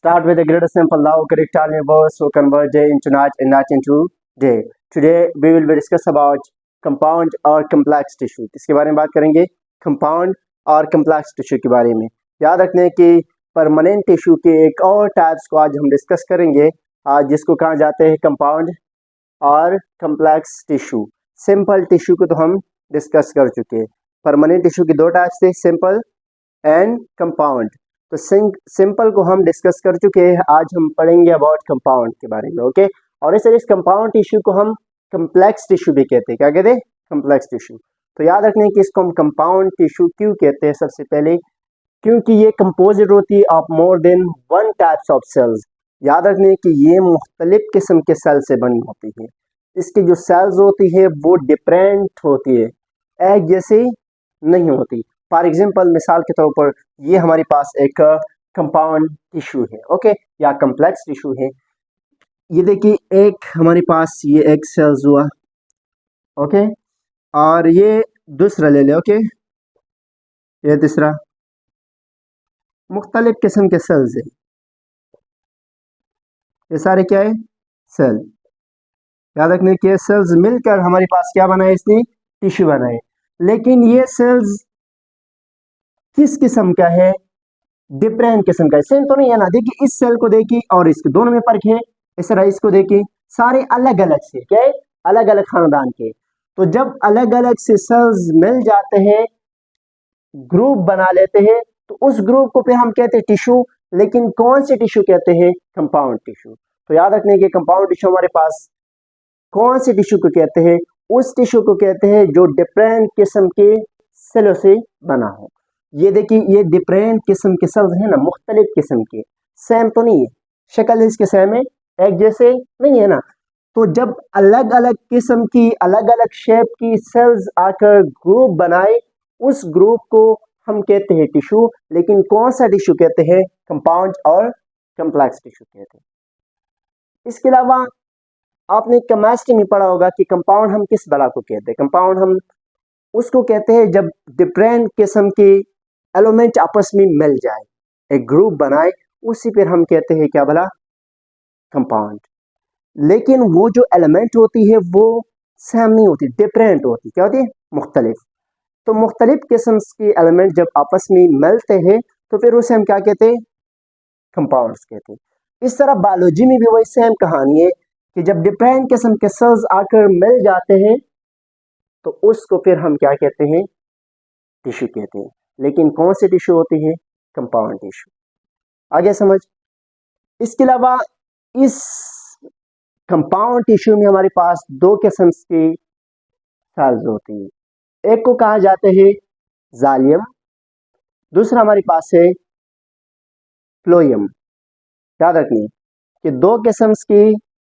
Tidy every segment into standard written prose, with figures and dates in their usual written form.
Start with a greater simple now, correct all verbs, so convert day into night and night into day. Today we will be discuss about compound और complex tissue. इसके बारे में बात करेंगे compound और complex tissue के बारे में. याद रखने कि परमानेंट टिश्यू के एक और टाइप्स को आज हम डिस्कस करेंगे, आज जिसको कहा जाते हैं कंपाउंड और कम्प्लेक्स टिश्यू. सिंपल टिश्यू को तो हम डिस्कस कर चुके हैं. परमानेंट टिश्यू की दो टाइप्स थे, सिंपल एंड कंपाउंड. तो सिंपल को हम डिस्कस कर चुके हैं, आज हम पढ़ेंगे अबाउट कंपाउंड के बारे में. ओके, और इस कंपाउंड टिश्यू को हम कम्प्लेक्स टिश्यू भी कहते हैं. क्या कहते हैं? Complex tissue. तो याद रखने कि इसको हम कंपाउंड टिश्यू क्यों कहते हैं. सबसे पहले क्योंकि ये कंपोजिट होती है of more than one types of cells. याद रखने कि ये मुख्तलिफ किस्म के सेल से बनी होती है. इसकी जो सेल्स होती है वो डिफरेंट होती है, एक जैसी नहीं होती. फॉर एग्जांपल, मिसाल के तौर पर ये हमारे पास एक कंपाउंड टिश्यू है, ओके, या कम्प्लेक्स टिश्यू है. ये देखिए, एक हमारे पास ये एक सेल्स हुआ, ओके, और ये दूसरा ले ले, ओके, ये तीसरा. मुख्तलिफ किस्म के सेल्स है. ये सारे क्या है? सेल. याद रखने के सेल्स मिलकर हमारे पास क्या बनाए? इसने टिश्यू बनाए. लेकिन ये सेल्स किस किस्म का है? डिफरेंट किस्म का है. सेम तो नहीं है ना. देखिए, इस सेल को देखिए और इसके दोनों में फर्क है. इस तरह इसको देखिए, सारे अलग अलग से क्या है? अलग अलग खानदान के. तो जब अलग अलग से सेल्स मिल जाते हैं, ग्रुप बना लेते हैं, तो उस ग्रुप को फिर हम कहते हैं टिश्यू. लेकिन कौन से टिश्यू कहते हैं? Compound tissue. तो याद रखने के कंपाउंड टिश्यू हमारे पास कौन से टिश्यू को कहते हैं? उस टिश्यू को कहते हैं जो डिफरेंट किस्म के सेलों से बना हो. ये देखिए, ये डिफरेंट किस्म के सेल्स है ना, मुख्तलिफ किस्म के. सेम तो नहीं है, शक्ल इसके सेम है, एक जैसे नहीं है ना. तो जब अलग अलग किस्म की, अलग अलग शेप की सेल्स आकर ग्रुप बनाए, उस ग्रुप को हम कहते हैं टिश्यू. लेकिन कौन सा टिश्यू कहते हैं? कंपाउंड और कम्प्लेक्स टिश्यू कहते हैं. इसके अलावा आपने केमिस्ट्री में पढ़ा होगा कि कंपाउंड हम किस बला को कहते हैं. कंपाउंड हम उसको कहते हैं जब डिफरेंट किस्म के एलिमेंट आपस में मिल जाए, एक ग्रुप बनाए, उसी पर हम कहते हैं क्या भला? कंपाउंड. लेकिन वो जो एलिमेंट होती है वो सेम नहीं होती, डिफरेंट होती. क्या होती है? मुख्तलिफ. तो मुख्तलिफ किस्म के एलिमेंट जब आपस में मिलते हैं तो फिर उसे हम क्या कहते हैं? कंपाउंड्स कहते हैं. इस तरह बायोलॉजी में भी वही सेम कहानी है कि जब डिफरेंट किस्म के सेल्स आकर मिल जाते हैं तो उसको फिर हम क्या कहते हैं? टिश्यू कहते हैं. लेकिन कौन सी टिश्यू होती है? Compound tissue. आगे समझ. इसके अलावा इस कंपाउंड टिश्यू में हमारे पास दो किस्म की सेल्स होती है. एक को कहा जाते हैं जालियम, दूसरा हमारे पास है फ्लोएम. याद रखिए कि दो किस्म की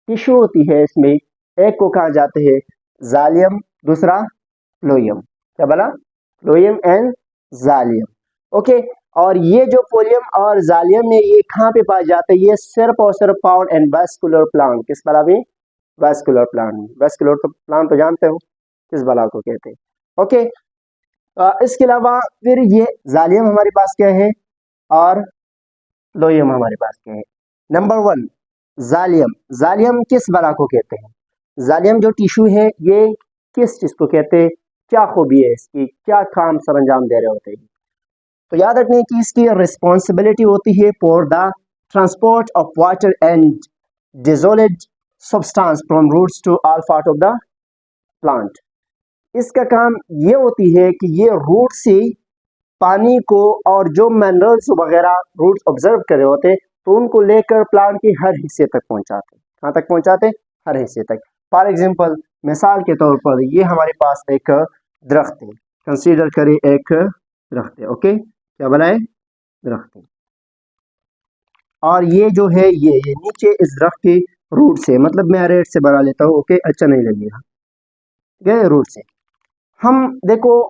टिश्यू होती है इसमें. एक को कहा जाते हैं जालियम, दूसरा फ्लोएम. क्या बोला? Phloem and जालियम. ओके, और ये जो फ्लोएम और जालियम है ये कहाँ पे पाए जाते हैं? ये सिर्फ और सिर्फ फाउंड इन वेस्कुलर प्लांट. किस बला में? Vascular plant. वेस्कुलर तो प्लांट तो जानते हो किस बला को कहते हैं. ओके, इसके अलावा फिर ये जालियम हमारे पास क्या है और फ्लोएम हमारे पास क्या है? Number one, जालियम. जालियम किस बला को कहते हैं? जालियम जो टिश्यू है ये किस चीज को कहते हैं? क्या खूबी है इसकी, क्या काम सर अंजाम दे रहे होते हैं? तो याद रखने की इसकी रिस्पॉन्सिबिलिटी होती है for the transport of water and dissolved substance from roots to all part of the plant. इसका काम ये होती है कि ये रूट से पानी को और जो मिनरल्स वगैरह रूट्स ऑब्जर्व कर रहे होते हैं तो उनको लेकर प्लांट के हर हिस्से तक पहुंचाते. कहाँ तक पहुंचाते? हर हिस्से तक. फॉर एग्जांपल, मिसाल के तौर पर ये हमारे पास एक दरख्त है. कंसीडर करें एक दरख्त है. ओके, क्या बनाए? दरख्त है. और ये जो है ये नीचे इस दरख्त के रूट से, मतलब मैं रेट से बना लेता हूँ, ओके, अच्छा नहीं लगेगा. ये रूट से हम देखो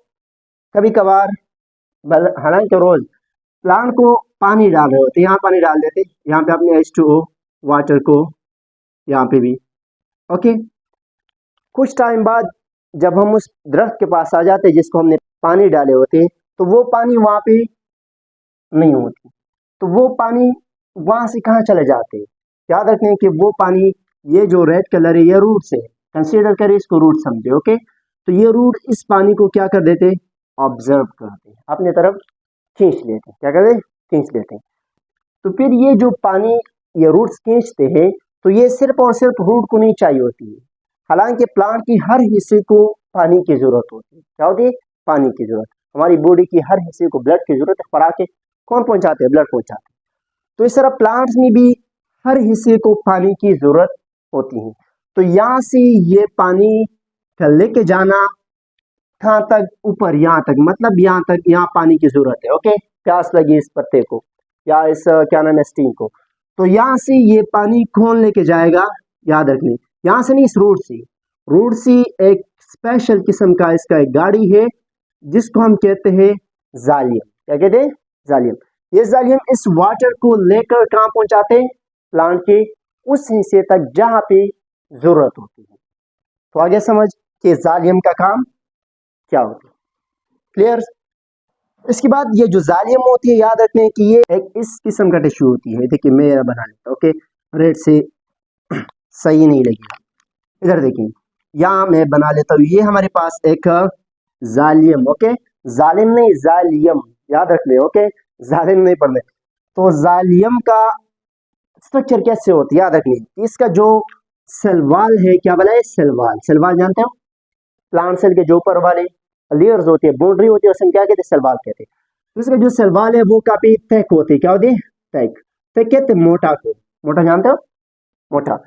कभी कभार, हालांकि रोज प्लांट को पानी डाल रहे होते, यहाँ पानी डाल देते, यहाँ पे आपने H2O वाटर को यहाँ पे भी. ओके, कुछ टाइम बाद जब हम उस दरख्त के पास आ जाते जिसको हमने पानी डाले होते तो वो पानी वहाँ पे नहीं होती. तो वो पानी वहां से कहाँ चले जाते हैं? याद रखने कि वो पानी, ये जो रेड कलर है ये रूट से, कंसीडर करें इसको रूट समझे, ओके। तो ये रूट इस पानी को क्या कर देते, ऑब्जर्व करते हैं, अपने तरफ खींच लेते हैं। क्या करते हैं? खींच लेते हैं। तो फिर ये जो पानी ये रूट्स खींचते हैं, तो ये सिर्फ और सिर्फ रूट को नहीं चाहिए होती है, हालांकि प्लांट की हर हिस्से को पानी की जरूरत होती है। क्या होती है? पानी की जरूरत। हमारी बॉडी की हर हिस्से को ब्लड की जरूरत है, पर आके कौन पहुंचाते हैं? ब्लड पहुंचाते हैं। तो इस तरह प्लांट्स में भी हर हिस्से को पानी की जरूरत होती है। तो यहाँ से ये पानी का लेके जाना कहाँ तक? ऊपर, यहाँ तक, मतलब यहाँ तक, यहाँ पानी की जरूरत है, ओके। प्यास लगी इस पत्ते को या इस क्या नाम है स्टीम को, तो यहाँ से ये पानी कौन लेके जाएगा? याद रखनी, यहाँ से नहीं, इस रूट से। रूट से एक स्पेशल किस्म का इसका एक गाड़ी है जिसको हम कहते हैं जालियम। क्या कहते हैं? जालियम। ये जालियम इस वाटर को लेकर कहाँ पहुंचाते हैं? प्लांट के उस हिस्से तक जहां पे जरूरत होती है। तो आगे समझ कि जालियम का काम क्या होता है। क्लियर? इसके बाद ये जो जालियम होती है, याद रखने कि ये एक इस किस्म का टिश्यू होती है। देखिए मैं बना लेता, ओके, रेड से सही नहीं लगेगा। इधर देखिए, यहाँ मैं बना लेता हूँ। ये हमारे पास एक जालियम, ओके, जालिम नहीं जालियम, याद रख ले, ओके, जालिम नहीं पढ़ने। तो जालियम का स्ट्रक्चर कैसे होती है? याद रखनी, इसका जो सेल वाल है, क्या बोला है? Cell wall. सेल वाल जानते हो? प्लांट सेल के जो ऊपर वाले लेयर्स होती है, बाउंड्री होती है, उसे हम क्या कहते हैं? सेल वाल कहते हैं। तो इसका जो सेल वाल है वो काफी थिक होती है। क्या होती है? थिक। थिक कहते हैं मोटा को। मोटा जानते हो? मोटा।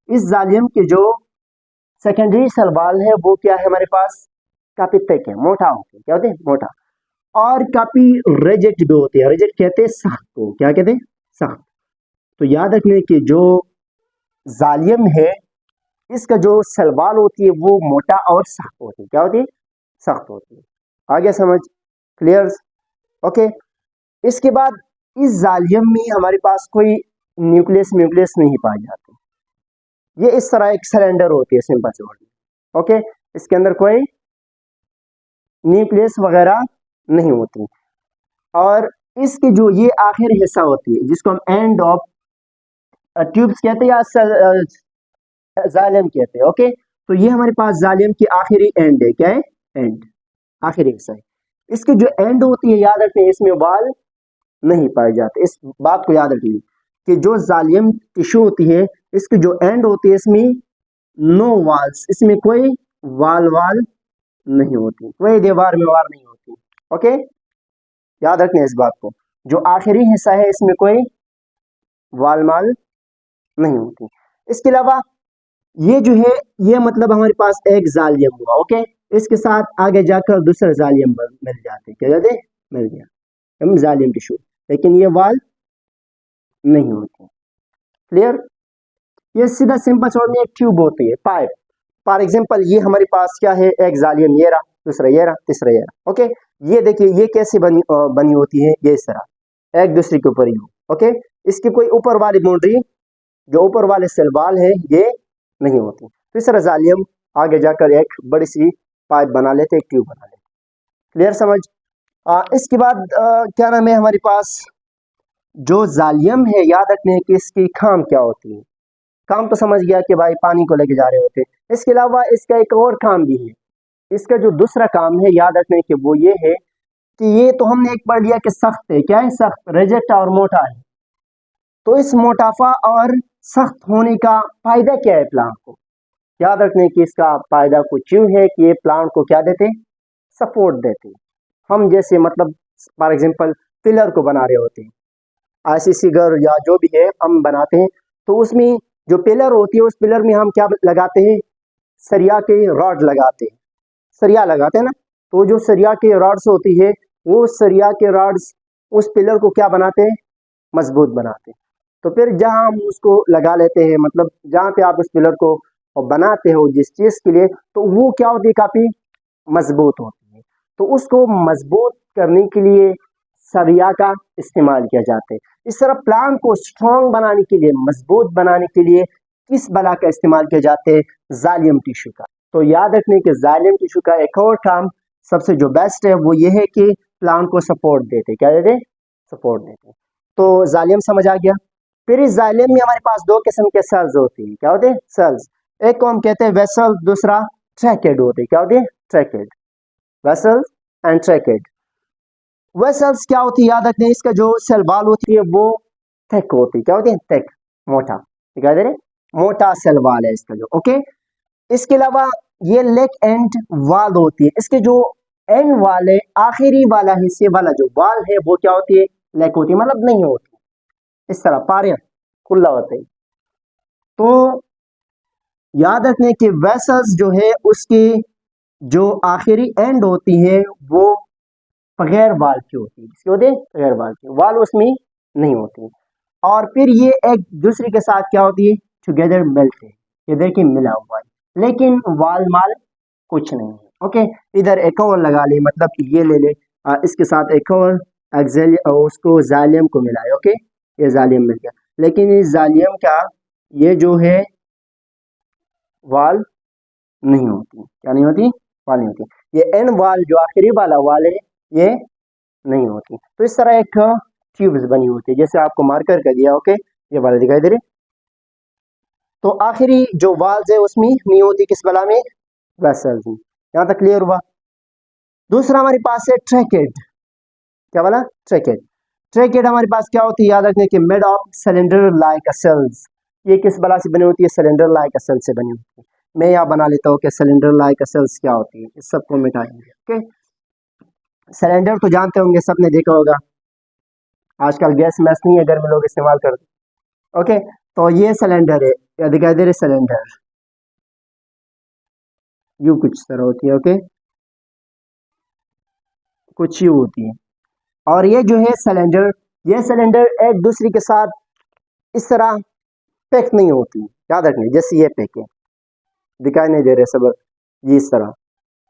इस जालियम के जो सेकेंडरी सेल वाल है वो क्या है हमारे पास? काफी थिक है, मोटा होते हैं। क्या होते हैं? मोटा। और काफी रिजिड भी होते हैं। रिजिड कहते हैं सख्त को। क्या कहते हैं? सख्त। तो याद रखने की जो जालियम है, इसका जो सलवाल होती है वो मोटा और सख्त होती है। क्या होती है? सख्त होती है। आगे समझ? क्लियर? ओके। इसके बाद इस जालियम में हमारे पास कोई न्यूक्लियस म्यूक्लियस नहीं पाए जाते। ये इस तरह एक सिलेंडर होती है, सिंपल सी वर्ड में, ओके। इसके अंदर कोई न्यूक्लियस वगैरह नहीं होती। और इसकी जो ये आखिरी हिस्सा होती है जिसको हम एंड ऑफ ट्यूब्स कहते हैं या जालियम कहते हैं, ओके। तो ये हमारे पास जालियम की आखिरी एंड है। क्या है? एंड, आखिरी हिस्सा है। इसकी जो एंड होती है, याद रखने, इसमें वाल नहीं पाए जाते। इस बात को याद रखिए कि जो जालियम टिश्यू होती है, इसकी जो एंड होती है इसमें नो वाल्स, इसमें कोई वाल नहीं होती, कोई दीवार में वार नहीं होती, ओके। याद रखने इस बात को, जो आखिरी हिस्सा है इसमें कोई वाल माल नहीं होती। इसके अलावा ये जो है, ये मतलब हमारे पास एक जालियम हुआ, ओके। इसके साथ आगे जाकर दूसरा जालियम मिल जाते। क्या जाते? मिल गया हम जालियम टिश्यू, लेकिन ये वाल नहीं होती। क्लियर? ये सीधा सिंपल शॉर्ट में एक ट्यूब होती है, पाइप। फॉर एग्जांपल ये हमारे पास क्या है? एक जालियम, ये रहा, दूसरा ये रहा, तीसरा ये रहा, ओके। ये देखिए ये कैसे बनी होती है, ये इस तरह एक दूसरे के ऊपर ही हो, ओके। इसकी कोई ऊपर वाली बाउंड्री, जो ऊपर वाले सेल वाल है, ये नहीं होती। तीसरा जालियम आगे जाकर एक बड़ी सी पाइप बना लेते, एक ट्यूब बना लेते। क्लियर समझ? इसके बाद क्या नाम है हमारे पास जो जालियम है, याद रखने की इसकी काम क्या होती है। काम तो समझ गया कि भाई पानी को लेके जा रहे होते। इसके अलावा इसका एक और काम भी है। इसका जो दूसरा काम है, याद रखने की, वो ये है कि ये तो हमने एक पढ़ लिया कि सख्त है। क्या है? सख्त, रिजिड और मोटा है। तो इस मोटापा और सख्त होने का फायदा क्या है प्लांट को? याद रखने की इसका फायदा कुछ यूं है कि ये प्लांट को क्या देते? सपोर्ट देते। हम जैसे मतलब फॉर एग्जांपल पिलर को बना रहे होते हैं, आरसीसी घर या जो भी है हम बनाते हैं, तो उसमें जो पिलर होती है उस पिलर में हम क्या लगाते हैं? सरिया के रॉड लगाते हैं। सरिया लगाते हैं ना, तो जो सरिया के रॉड्स होती है, वो सरिया के रॉड्स उस पिलर को क्या बनाते हैं? मजबूत बनाते हैं। तो फिर जहां हम उसको लगा लेते हैं, मतलब जहां पे आप उस पिलर को बनाते हो जिस चीज के लिए, तो वो क्या होती है? काफी मजबूत होती है। तो उसको मजबूत करने के लिए सरिया का इस्तेमाल किया जाता है। इस तरह प्लांट को स्ट्रॉन्ग बनाने के लिए, मजबूत बनाने के लिए किस बला का इस्तेमाल किया जाता है? जालियम टिश्यू का। तो याद रखने के जालियम टिश्यू का एक और काम सबसे जो बेस्ट है वो ये है कि प्लांट को सपोर्ट देते। क्या देते? सपोर्ट देते। तो जालियम समझ आ गया। फिर इस जाइलम में हमारे पास दो किस्म के सेल्स होते हैं। क्या होते हैं? सेल्स। एक को हम कहते हैं वेसल, दूसरा ट्रैकेड होते हैं। क्या होते हैं? Tracheid. Vessels and tracheid. Vessels क्या होती है? याद रखने, इसका जो सेल वाल होती है वो थिक होती है। क्या होती है? थिक, मोटा। दिखाई दे रहे? मोटा सेल वाल है इसका जो। ओके। इसके अलावा ये लेग एंड वाल होती है। इसके जो एंड वाल है, आखिरी वाला हिस्से वाला जो वाल है वो क्या होती है? लेग होती है, मतलब नहीं होती। इस तरह पारे खुला होते हैं। तो याद रखने कि वेसल्स जो है उसकी जो आखिरी एंड होती है वो बगैर वाल की होती है। किसकी होती है? बगैर वाल की, वाल उसमें नहीं होती। और फिर ये एक दूसरे के साथ क्या होती है? टुगेदर मिलते हैं। ये देखिए मिला हुआ है, लेकिन वाल माल कुछ नहीं है। ओके। इधर एक और लगा ले, मतलब कि ये ले ले, इसके साथ एक और एक्सेल उसको जालियम को मिलाए। ओके। ये जालियम मिल गया, लेकिन इस जालियम का ये जो है वाल नहीं होती। क्या नहीं होती? वाल नहीं होती। ये एन वाल जो आखिरी वाला वाल है ये नहीं होती। तो इस तरह एक ट्यूब्स बनी होती है, जैसे आपको मार्कर कर दिया। ओके। ये वाले दिखाई दे रहे। तो आखिरी जो वाल्स है उसमें नहीं होती, किस वाला में? वेसल्स में। यहां तक क्लियर हुआ? दूसरा हमारे पास है ट्रैकेड। क्या वाला? ट्रैकेड। ट्रैकेड हमारे पास क्या होती है? याद रखने के made of cylinder like cells. ये किस बला से बनी होती है? सिलेंडर लाइक सेल से बनी होती है। मैं यहाँ बना लेता हूँ कि सिलेंडर लाइक सेल्स क्या होती है, इस सबको मिटाएंगे। ओके। सिलेंडर तो जानते होंगे, सबने देखा होगा, आजकल गैस मैस नहीं है, घर में लोग इस्तेमाल करते। ओके। तो ये सिलेंडर है, या दिखाई दे रहे सिलेंडर, यू कुछ तरह होती है। ओके। कुछ यू होती है। और ये जो है सिलेंडर, ये सिलेंडर एक दूसरे के साथ इस तरह पैक नहीं होती। याद रखने, जैसे ये पैक है, दिखाई नहीं दे रहे सब, ये इस तरह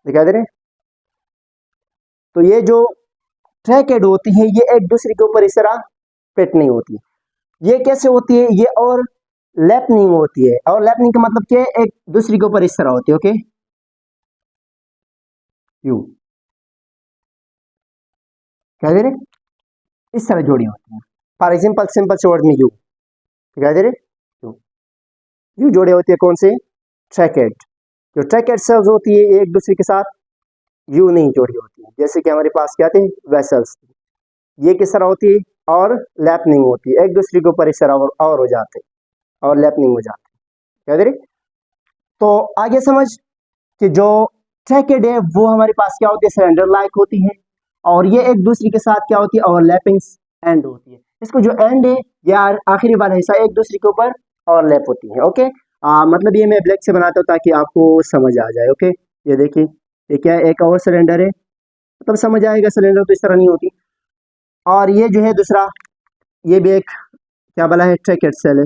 दिखाई दे रहे। तो ये जो ट्रैकेड होती है ये एक दूसरे के ऊपर इस तरह पैक नहीं होती। ये कैसे होती है? ये और लैपनिंग होती है। और लैपनिंग का मतलब क्या है? एक दूसरे के ऊपर इस तरह होती है। ओके। यू क्या दे रहे? इस तरह जोड़ी होती है। फॉर एग्जाम्पल सिंपल से वर्ड में यू दिखाई दे रहे, यू यू जोड़े होती है। कौन से? ट्रैकेड। जो ट्रैकेड सेल्स होती है एक दूसरे के साथ यू नहीं जोड़ी होती है। जैसे कि हमारे पास क्या थे? वेसल्स। ये किस तरह होती है? और लैपनिंग होती है, एक दूसरे के ऊपर इस तरह और हो जाते हैं और लैपनिंग हो जाते हैं। क्या दे रहे? तो आगे समझ कि जो ट्रैकेड है वो हमारे पास क्या होती है? सिलेंडर लाइक होती है। और ये एक दूसरे के साथ क्या होती है? ओवरलैपिंग एंड होती है। इसको जो एंड है या आखिरी वाला हिस्सा एक दूसरे के ऊपर ओवरलैप होती है। ओके। मतलब ये मैं ब्लैक से बनाता हूँ ताकि आपको समझ आ जाए। ओके। ये देखिए, ये क्या है? एक और सिलेंडर है, मतलब समझ आएगा। सिलेंडर तो इस तरह नहीं होती। और ये जो है दूसरा, ये भी एक क्या बोला है? ट्रैकेड सेल है,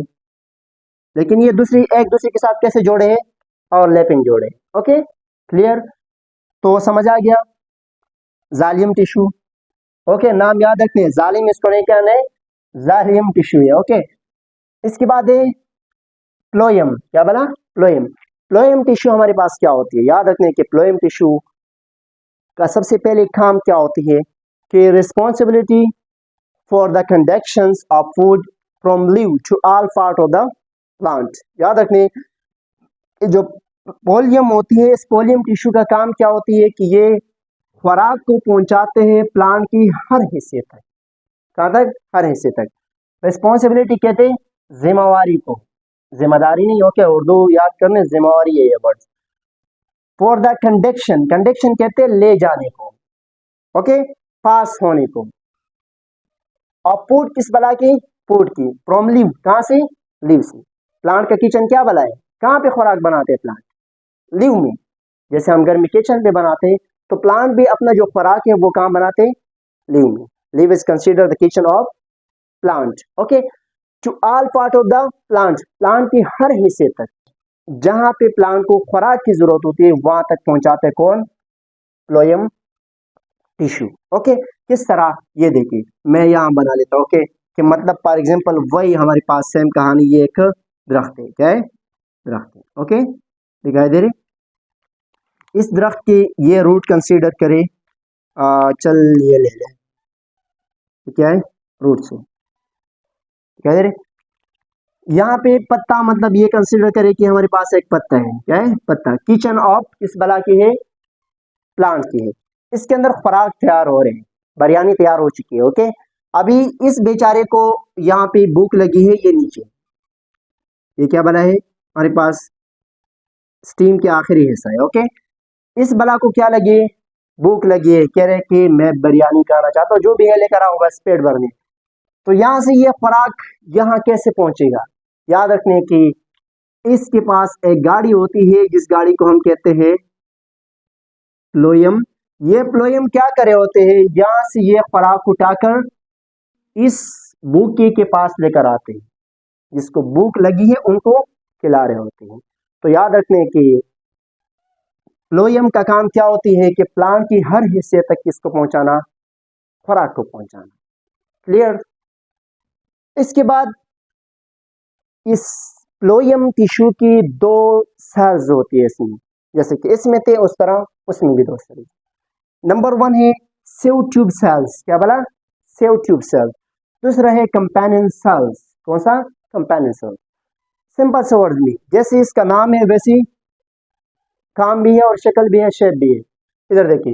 लेकिन ये दूसरी एक दूसरे के साथ कैसे जोड़े हैं? और लैपिंग जोड़े। ओके। क्लियर? तो समझ आ गया। जालियम टिश्यू। ओके। नाम याद रखने, जालिम इसको नहीं कहना है, जालियम टिश्यू है। ओके। इसके बाद है प्लोयम। क्या बोला? प्लोयम। प्लोयम टिश्यू हमारे पास क्या होती है? याद रखने के प्लोयम टिश्यू का सबसे पहले काम क्या होती है कि responsibility for the conductions of food from leave to all part of the plant. याद रखने, जो पोलियम होती है, इस पोलियम टिश्यू का काम क्या होती है कि ये खुराक को पहुंचाते हैं प्लांट की हर हिस्से तक। कहाँ तक? हर हिस्से तक। रिस्पॉन्सिबिलिटी कहते हैं जिम्मेवारी को, जिम्मेदारी नहीं। ओके। उर्दू याद करने, जिम्मेवारी है ये word. For the conduction, conduction कहते हैं ले जाने को। ओके। पास होने को। और फूड किस बला की? फूड की। फ्रॉम लीव, कहां से? लीव से। प्लांट का किचन क्या बला है? कहां पे खुराक बनाते हैं प्लांट? लीव में। जैसे हम घर में किचन पे बनाते हैं, तो प्लांट भी अपना जो खुराक है वो कहां बनाते हैं? लीव में। Leaf is consider the kitchen of plant. Okay. To all part of the plant, plant के हर हिस्से तक जहां पे प्लांट को खुराक की जरूरत होती है वहां तक पहुंचाते कौन? Phloem tissue. ओके। किस तरह? ये देखिए, मैं यहां बना लेता हूं। ओके। कि मतलब फॉर एग्जांपल वही हमारे पास सेम कहानी, ये एक दरख्त है। क्या है? दरख्त है। ओके। दिखाई दे रही? इस दरख्त के ये रूट कंसीडर करें। चल ये ले लें, क्या है? रूट से। दिखाई दे रही? यहाँ पे पत्ता मतलब ये कंसिडर करें कि हमारे पास एक पत्ता है, क्या है, पत्ता। किचन ऑफ किस बला की है, प्लांट की है। इसके अंदर खुराक तैयार हो रहे हैं, बिरयानी तैयार हो चुकी है। ओके, अभी इस बेचारे को यहाँ पे भूख लगी है, ये नीचे, ये क्या बला है हमारे पास, स्टीम के आखिरी हिस्सा है। ओके, इस बला को क्या लगी है, भूख लगी है, कह रहे कि मैं बिरयानी खाना चाहता हूँ, जो भी है लेकर आओ बस पेट भरने। तो यहाँ से ये खुराक यहाँ कैसे पहुंचेगा, याद रखने की इसके पास एक गाड़ी होती है जिस गाड़ी को हम कहते हैं प्लोयम। ये प्लोयम क्या करे होते हैं, यहाँ से ये खुराक उठाकर इस भूखे के पास लेकर आते हैं, जिसको भूख लगी है उनको खिला रहे होते हैं। तो याद रखने की प्लोयम का काम क्या होती है कि प्लांट की हर हिस्से तक किसको पहुंचाना, खुराक को पहुंचाना। क्लियर। इसके बाद इस प्लोयम टिश्यू की दो सेल्स होती है इसमें, जैसे कि इसमें थे उस तरह उसमें भी दो सेल्स। नंबर 1 है सेव ट्यूब सेल्स, क्या बोला, सेव ट्यूब सेल्स। दूसरा है कंपेनियन सेल्स, कौन सा, कंपेनियन सेल्स। सिंपल से वर्ड में जैसे इसका नाम है वैसे काम भी है और शक्ल भी है, शेप भी है। इधर देखिए,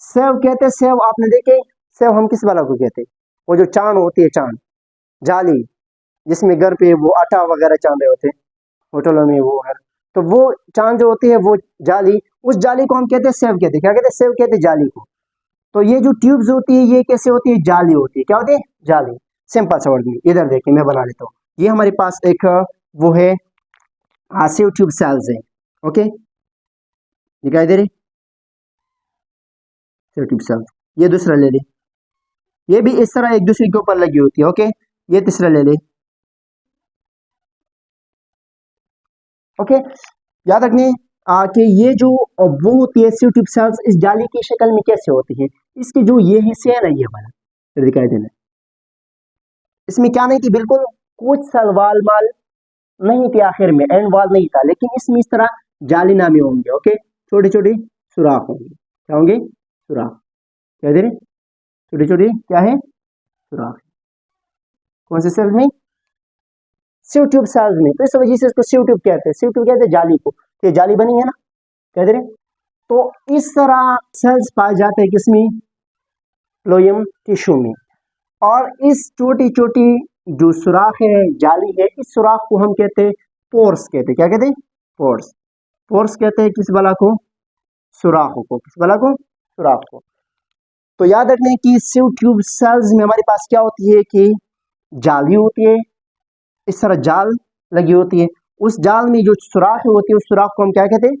सेव कहते हैं, सेव आपने देखे, सेव हम किस वाला को कहते हैं, वो जो चांद होती है, चांद जाली, जिसमें घर पे वो आटा वगैरह चांदे होते हैं होटलों में वो घर, तो वो चांद जो होती है वो जाली, उस जाली को हम कहते हैं सेव कहते हैं, क्या कहते हैं, सेव कहते हैं जाली को। तो ये जो ट्यूब्स होती है ये कैसे होती है, जाली होती है, क्या होती है, जाली। सिंपल सा वर्ड में इधर देखिए मैं बना लेता हूँ, ये हमारे पास एक वो है सेव ट्यूब सेल्स है। ओके, दिखाई दे रही सेव ट्यूब सेल्स। ये दूसरा ले ले, ये भी इस तरह एक दूसरे के ऊपर लगी होती है। ओके, ये तीसरा ले ले। ओके, याद रखने कि ये जो वो होती है सेव ट्यूब सेल्स, इस जाली की शक्ल में कैसे होती है, इसके जो ये हिस्से है ना, ये वाला फिर दिखाई देना, इसमें क्या नहीं थी, बिल्कुल कुछ सल वाल माल नहीं थे, आखिर में एंड वाल नहीं था, लेकिन इसमें इस तरह जाली नामे होंगे। ओके, छोटे छोटे सुराख होंगे, क्या होंगे, सुराख, क्या दे रहे, छोटे छोटे क्या है, सुराख। कौन से सेल में, सीव ट्यूब सेल्स में। तो इस वजह से इसको सीव ट्यूब कहते हैं, सीव ट्यूब कहते हैं जाली को, ये जाली बनी है ना, कह दे रहे। तो इस तरह सेल्स पाए जाते हैं किसमें, फ्लोएम टिश्यू में। और इस छोटी छोटी जो सुराख है, जाली है, इस सुराख को हम कहते हैं पोर्स कहते हैं, क्या कहते हैं, पोर्स। पोर्स कहते हैं किस बला को, सुराख को, किस बला को, सुराख को। तो याद रखने की सीव ट्यूब सेल्स में हमारे पास क्या होती है कि जाली होती है, इस तरह जाल लगी होती है, उस जाल में जो सुराख होती है उस सुराख को हम क्या कहते हैं,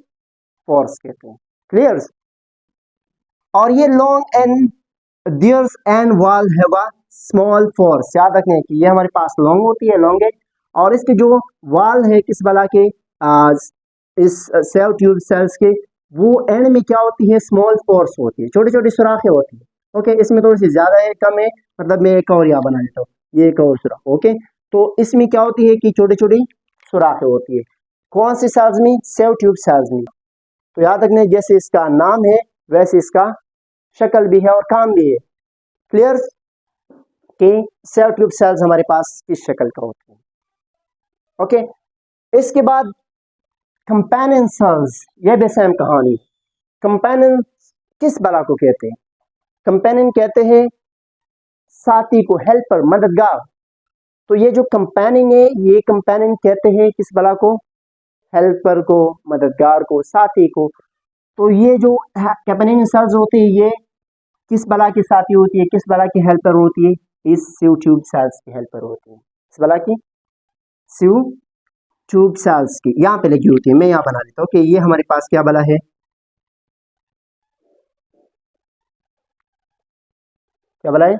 पोर्स कहते हैं। क्लियर। और ये long and theirs and wall have a small pores, याद रखने की ये हमारे पास लॉन्ग होती है, लॉन्ग है, और इसके जो वाल है किस बला के, इस सेल ट्यूब सेल्स के, वो एंड में क्या होती है, स्मॉल पोर्स होती है, छोटी छोटी सुराखें होती है। ओके, इसमें थोड़ी सी ज्यादा है, कम है, मतलब मैं एक और यहाँ बना लेता हूँ, ये एक और सुराख। ओके, तो इसमें क्या होती है कि छोटी छोटी सुराखें होती है, कौन सी सेल्स में, सेल ट्यूब सेल्स में। तो याद रखने जैसे इसका नाम है वैसे इसका शक्ल भी है और काम भी है। क्लियर कि सेल ट्यूब सेल्स हमारे पास किस शक्ल का होते हैं। ओके, इसके बाद कंपेनियन सेल्स, यह भी सेम कहानी। कंपेनियन किस बला को कहते हैं, कंपेनियन कहते हैं साथी को, हेल्पर, मददगार। तो ये जो कंपेनियन है, ये कंपेनियन कहते हैं किस बला को, हेल्पर को, मददगार को, साथी को। तो ये जो कंपेनियन सेल्स होती है ये किस बला की साथी होती है, किस बला की हेल्पर होती है, इस सीव ट्यूब सेल्स की हेल्पर होती है, किस बला की, सीव ट्यूब सेल्स की, यहाँ पे लगी होती है। मैं यहाँ बना लेता हूँ कि ये हमारे पास क्या बला है, क्या बला है,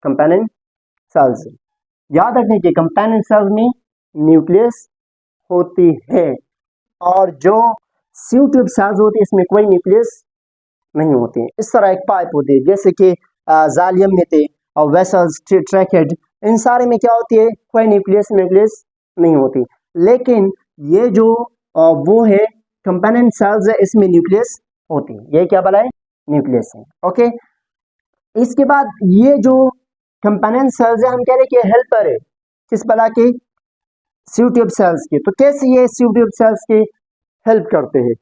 कंपेनियन सेल्स। याद रखने के कंपेनियन सेल्स में न्यूक्लियस होती है, और जो सीव ट्यूब सेल्स होती है इसमें कोई न्यूक्लियस नहीं होती है। इस तरह एक पाइप होती है, जैसे कि जालियम में थे और वेसल्स, ट्रैकेड, इन सारे में क्या होती है, कोई न्यूक्लियस नहीं होती। लेकिन ये जो वो है कंपेनियन सेल्स है, इसमें न्यूक्लियस होती है। ये क्या बला है, न्यूक्लियस है। ओके, इसके बाद ये जो कंपेनियन सेल्स है हम कह रहे हैं कि हेल्पर है किस बला के, सीव ट्यूब सेल्स की। तो कैसे ये सीव ट्यूब सेल्स की हेल्प करते हैं?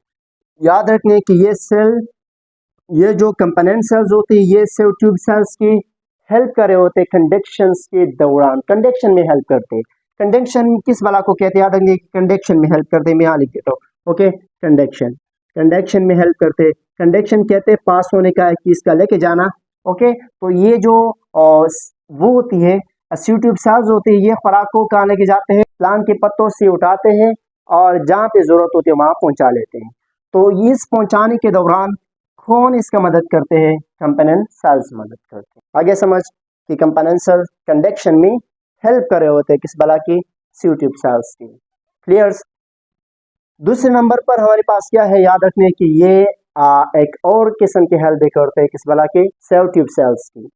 याद रखने कि ये सेल, ये जो कंपोनेंट सेल्स होते हैं, ये सीव ट्यूब सेल्स की हेल्प कर रहे होते हैं कंडक्शन के दौरान, कंडक्शन में हेल्प करते हैं। कंडक्शन किस वाला को कहते हैं? याद रखेंगे कंडक्शन में हेल्प करते हैं। मैं यहाँ लिख देता हूँ, ओके। कंडक्शन में हेल्प करते हैं। कंडक्शन कहते हैं पास होने का, किसका लेके जाना, ओके। तो ये जो वो होती है सीव ट्यूब सेल्स होती है, ये खुराक को कहाँ लेके जाते हैं? प्लांट के पत्तों से उठाते हैं और जहाँ पे जरूरत होती है वहां पहुंचा लेते हैं। तो इस पहुंचाने के दौरान कौन इसका मदद करते हैं? कंपोनेंट सेल्स मदद करते हैं। आगे समझ कि कंपोनेंट सेल कंडक्शन में हेल्प कर रहे होते हैं किस बला की? सीव ट्यूब सेल्स की। क्लियर? दूसरे नंबर पर हमारे पास क्या है? याद रखने की ये एक और किस्म की हेल्प भी करते हैं किस बला के? सीव ट्यूब सेल्स की।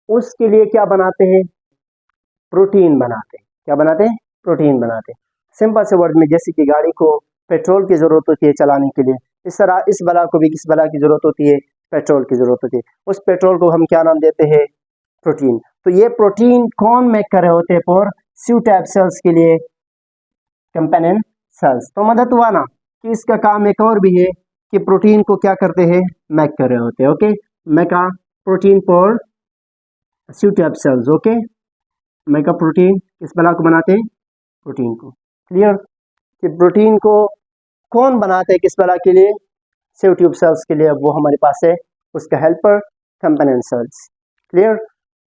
उसके लिए क्या बनाते हैं? प्रोटीन बनाते हैं। क्या बनाते हैं? प्रोटीन बनाते हैं। सिंपल से वर्ड में, जैसे कि गाड़ी को पेट्रोल की जरूरत होती है चलाने के लिए, इस तरह इस बला को भी किस बला की जरूरत होती है? पेट्रोल की जरूरत होती है। उस पेट्रोल को हम क्या नाम देते हैं? प्रोटीन। तो ये प्रोटीन कौन मेक कर रहे होते हैं? फॉर सीव ट्यूब सेल्स के लिए कंपोनेंट सेल्स। तो मदद हुआ ना कि इसका काम एक और भी है कि प्रोटीन को क्या करते हैं? मेक कर रहे होते हैं, ओके। मेका protein for sieve tube cells, okay. मेका प्रोटीन किस बला को बनाते हैं? प्रोटीन को। क्लियर? कि प्रोटीन को कौन बनाते हैं किस बला के लिए? सीव ट्यूब सेल्स के लिए। वो हमारे पास है उसका हेल्पर कंपोनेंट सेल्स। क्लियर?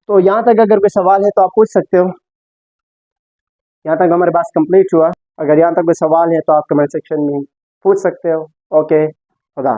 तो यहाँ तक अगर कोई सवाल है तो आप पूछ सकते हो। यहाँ तक हमारे पास कंप्लीट हुआ। अगर यहाँ तक कोई सवाल है तो आप कमेंट सेक्शन में पूछ सकते हो, ओके। खुदा।